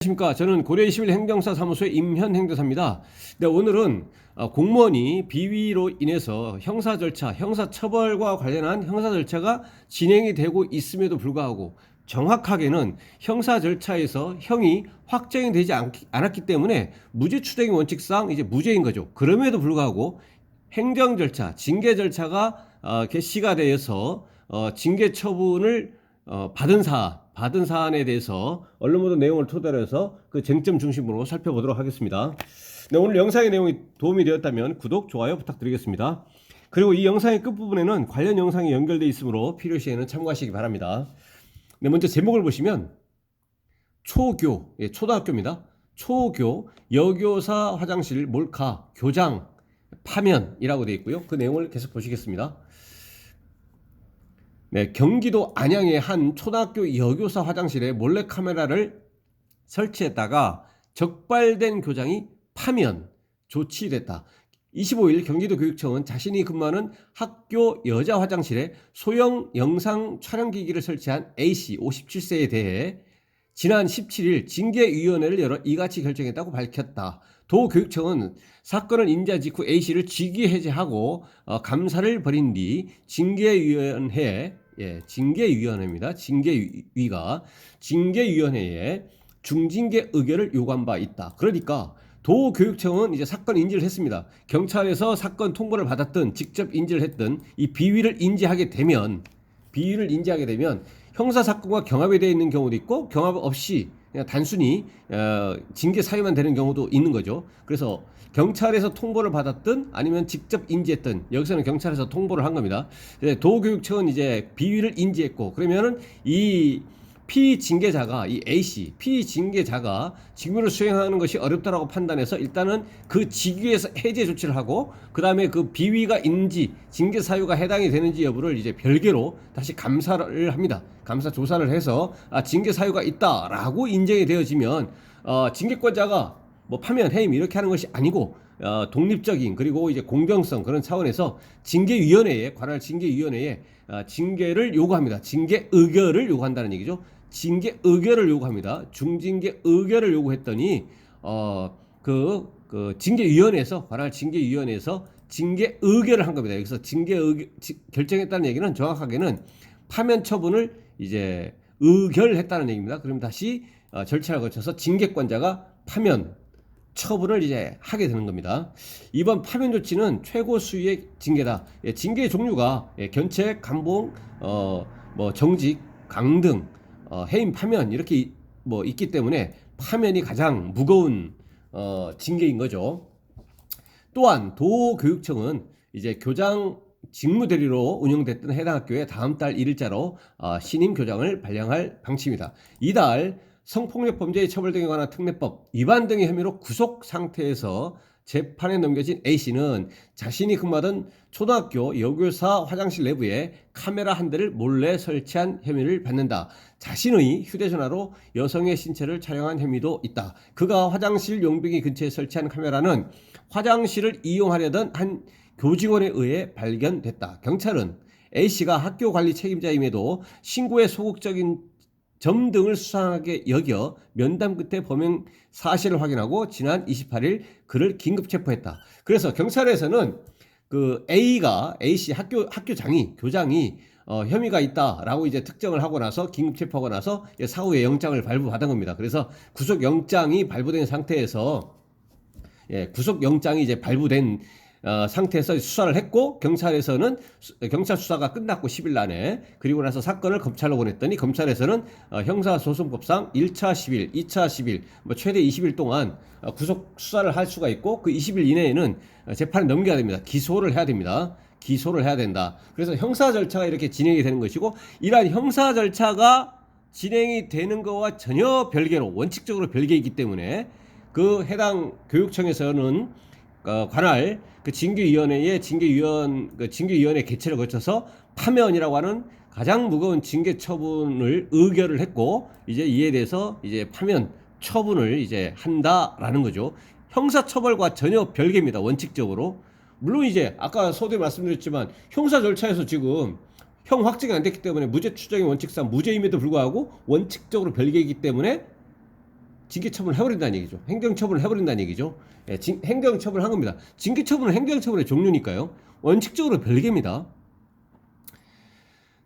안녕하십니까. 저는 고려 21 행정사 사무소의 임현 행정사입니다. 네, 오늘은 공무원이 비위로 인해서 형사 절차, 형사 처벌과 관련한 형사 절차가 진행이 되고 있음에도 불구하고 정확하게는 형사 절차에서 형이 확정이 되지 않았기 때문에 무죄 추정의 원칙상 이제 무죄인 거죠. 그럼에도 불구하고 행정 절차, 징계 절차가 개시가 되어서 징계 처분을 받은 사안에 대해서 언론 보도 내용을 토대로 해서 그 쟁점 중심으로 살펴보도록 하겠습니다. 네, 오늘 영상의 내용이 도움이 되었다면 구독, 좋아요 부탁드리겠습니다. 그리고 이 영상의 끝부분에는 관련 영상이 연결되어 있으므로 필요시에는 참고하시기 바랍니다. 네, 먼저 제목을 보시면 초교, 초등학교입니다. 초교, 여교사 화장실 몰카, 교장 파면이라고 되어 있고요. 그 내용을 계속 보시겠습니다. 네, 경기도 안양의 한 초등학교 여교사 화장실에 몰래카메라를 설치했다가 적발된 교장이 파면 조치됐다. 25일 경기도 교육청은 자신이 근무하는 학교 여자 화장실에 소형 영상 촬영기기를 설치한 A씨 57세에 대해 지난 17일 징계위원회를 열어 이같이 결정했다고 밝혔다. 도교육청은 사건을 인지한 직후 A씨를 직위해제하고 감사를 벌인 뒤 징계위원회입니다. 징계위원회에 중징계 의결을 요구한 바 있다. 그러니까 도교육청은 이제 사건 인지를 했습니다. 경찰에서 사건 통보를 받았든 직접 인지를 했든 이 비위를 인지하게 되면 형사 사건과 경합이 되어 있는 경우도 있고 경합 없이 그냥 단순히 징계 사유만 되는 경우도 있는 거죠. 그래서 경찰에서 통보를 받았든 아니면 직접 인지했든 여기서는 경찰에서 통보를 한 겁니다. 도교육청은 이제 비위를 인지했고 그러면은 이 피징계자가 이 A씨 피징계자가 직무를 수행하는 것이 어렵다라고 판단해서 일단은 그 직위에서 해제 조치를 하고 그 다음에 그 비위가 있는지 징계 사유가 해당이 되는지 여부를 이제 별개로 다시 감사를 합니다. 감사 조사를 해서 징계 사유가 있다라고 인정이 되어지면 징계권자가 뭐 파면 해임 이렇게 하는 것이 아니고 독립적인 그리고 이제 공정성 그런 차원에서 관할 징계위원회에 징계를 요구합니다. 징계 의결을 요구한다는 얘기죠. 징계 의결을 요구합니다. 중징계 의결을 요구했더니 그 징계위원회에서 관할 징계위원회에서 징계 의결을 한 겁니다. 여기서 결정했다는 얘기는 정확하게는 파면 처분을 이제 의결했다는 얘기입니다. 그럼 다시 절차를 거쳐서 징계권자가 파면 처분을 이제 하게 되는 겁니다. 이번 파면 조치는 최고 수위의 징계다. 징계의 종류가 견책, 감봉, 뭐 정직, 강등, 해임, 파면 이렇게 뭐 있기 때문에 파면이 가장 무거운 징계인 거죠. 또한 도교육청은 이제 교장 직무 대리로 운영됐던 해당 학교에 다음 달 1일자로 신임 교장을 발령할 방침이다. 이달 성폭력 범죄의 처벌 등에 관한 특례법 위반 등의 혐의로 구속 상태에서 재판에 넘겨진 A씨는 자신이 근무하던 초등학교 여교사 화장실 내부에 카메라 한 대를 몰래 설치한 혐의를 받는다. 자신의 휴대전화로 여성의 신체를 촬영한 혐의도 있다. 그가 화장실 용변기 근처에 설치한 카메라는 화장실을 이용하려던 한 교직원에 의해 발견됐다. 경찰은 A씨가 학교 관리 책임자임에도 신고에 소극적인 점 등을 수상하게 여겨 면담 끝에 범행 사실을 확인하고 지난 28일 그를 긴급 체포했다. 그래서 경찰에서는 그 A씨 교장이 혐의가 있다라고 이제 특정을 하고 나서 긴급 체포하고 나서 사후에 영장을 발부받은 겁니다. 그래서 구속 영장이 발부된 상태에서 구속 영장이 이제 발부된 상태에서 수사를 했고 경찰에서는 경찰 수사가 끝났고 10일 안에 그리고 나서 사건을 검찰로 보냈더니 검찰에서는 형사소송법상 1차 10일, 2차 10일 뭐 최대 20일 동안 구속 수사를 할 수가 있고 그 20일 이내에는 재판에 넘겨야 됩니다. 기소를 해야 됩니다. 기소를 해야 된다. 그래서 형사 절차가 이렇게 진행이 되는 것이고 이러한 형사 절차가 진행이 되는 것과 전혀 별개로 원칙적으로 별개이기 때문에 그 해당 교육청에서는 관할 그 징계위원회 개최를 거쳐서 파면이라고 하는 가장 무거운 징계 처분을 의결을 했고 이제 이에 대해서 이제 파면 처분을 이제 한다라는 거죠. 형사 처벌과 전혀 별개입니다. 원칙적으로. 물론 이제 아까 서두에 말씀드렸지만 형사 절차에서 지금 형 확정이 안 됐기 때문에 무죄 추정의 원칙상 무죄임에도 불구하고 원칙적으로 별개이기 때문에 징계 처분을 해버린다는 얘기죠. 행정 처분을 해버린다는 얘기죠. 예, 행정 처분을 한 겁니다. 징계 처분은 행정 처분의 종류니까요. 원칙적으로 별개입니다.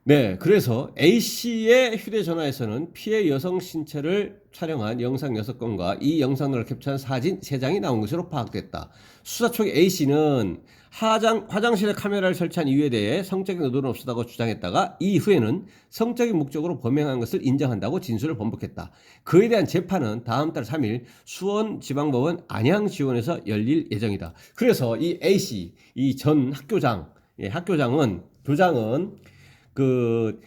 네, 그래서 A씨의 휴대전화에서는 피해 여성 신체를 촬영한 영상 6건과 이 영상을 캡처한 사진 3장이 나온 것으로 파악됐다. 수사 초기 A씨는 화장실에 카메라를 설치한 이유에 대해 성적인 의도는 없었다고 주장했다가 이후에는 성적인 목적으로 범행한 것을 인정한다고 진술을 번복했다. 그에 대한 재판은 다음 달 3일 수원지방법원 안양지원에서 열릴 예정이다. 그래서 이 A씨, 이 전 학교장, 교장은 그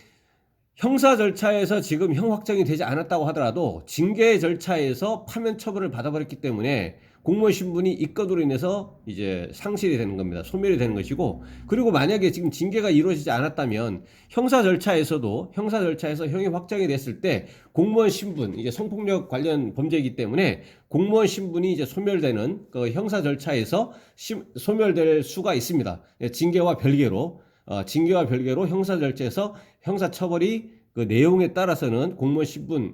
형사 절차에서 지금 형 확정이 되지 않았다고 하더라도 징계 절차에서 파면 처벌을 받아버렸기 때문에 공무원 신분이 이 건으로 인해서 이제 상실이 되는 겁니다. 소멸이 되는 것이고, 그리고 만약에 지금 징계가 이루어지지 않았다면 형사 절차에서 형이 확정이 됐을 때 공무원 신분, 이제 성폭력 관련 범죄이기 때문에 공무원 신분이 이제 소멸되는 그 형사 절차에서 소멸될 수가 있습니다. 징계와 별개로 형사 절차에서 형사 처벌이 그 내용에 따라서는 공무원 신분이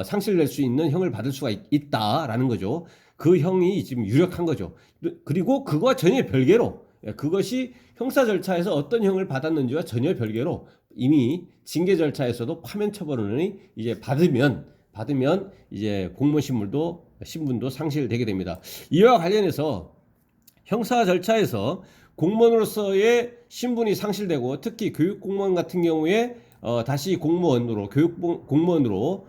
상실될 수 있는 형을 받을 수가 있다라는 거죠. 그 형이 지금 유력한 거죠. 그리고 그거와 전혀 별개로, 그것이 형사 절차에서 어떤 형을 받았는지와 전혀 별개로 이미 징계 절차에서도 파면 처벌을 이제 받으면 이제 공무원 신분도 상실되게 됩니다. 이와 관련해서 형사 절차에서 공무원으로서의 신분이 상실되고, 특히 교육공무원 같은 경우에 다시 교육공무원으로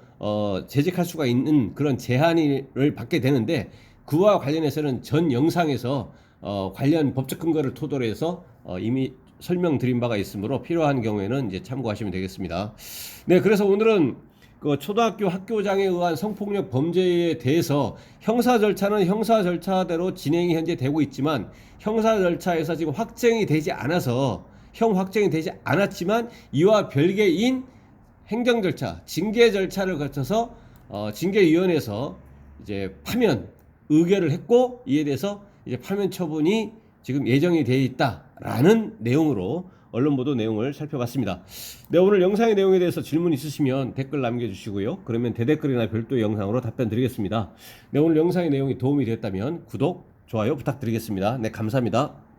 재직할 수가 있는 그런 제한을 받게 되는데, 그와 관련해서는 전 영상에서 관련 법적 근거를 토대로 해서 이미 설명드린 바가 있으므로 필요한 경우에는 이제 참고하시면 되겠습니다. 네, 그래서 오늘은 그 초등학교 학교장에 의한 성폭력 범죄에 대해서 형사 절차는 형사 절차대로 진행이 현재 되고 있지만, 형사 절차에서 지금 확정이 되지 않아서 형 확정이 되지 않았지만 이와 별개인 행정 절차, 징계 절차를 거쳐서 징계위원회에서 이제 파면 의결을 했고, 이에 대해서 이제 파면 처분이 지금 예정이 되어 있다라는 내용으로 언론 보도 내용을 살펴봤습니다. 네, 오늘 영상의 내용에 대해서 질문 있으시면 댓글 남겨주시고요. 그러면 대댓글이나 별도의 영상으로 답변 드리겠습니다. 네, 오늘 영상의 내용이 도움이 되었다면 구독, 좋아요 부탁드리겠습니다. 네, 감사합니다.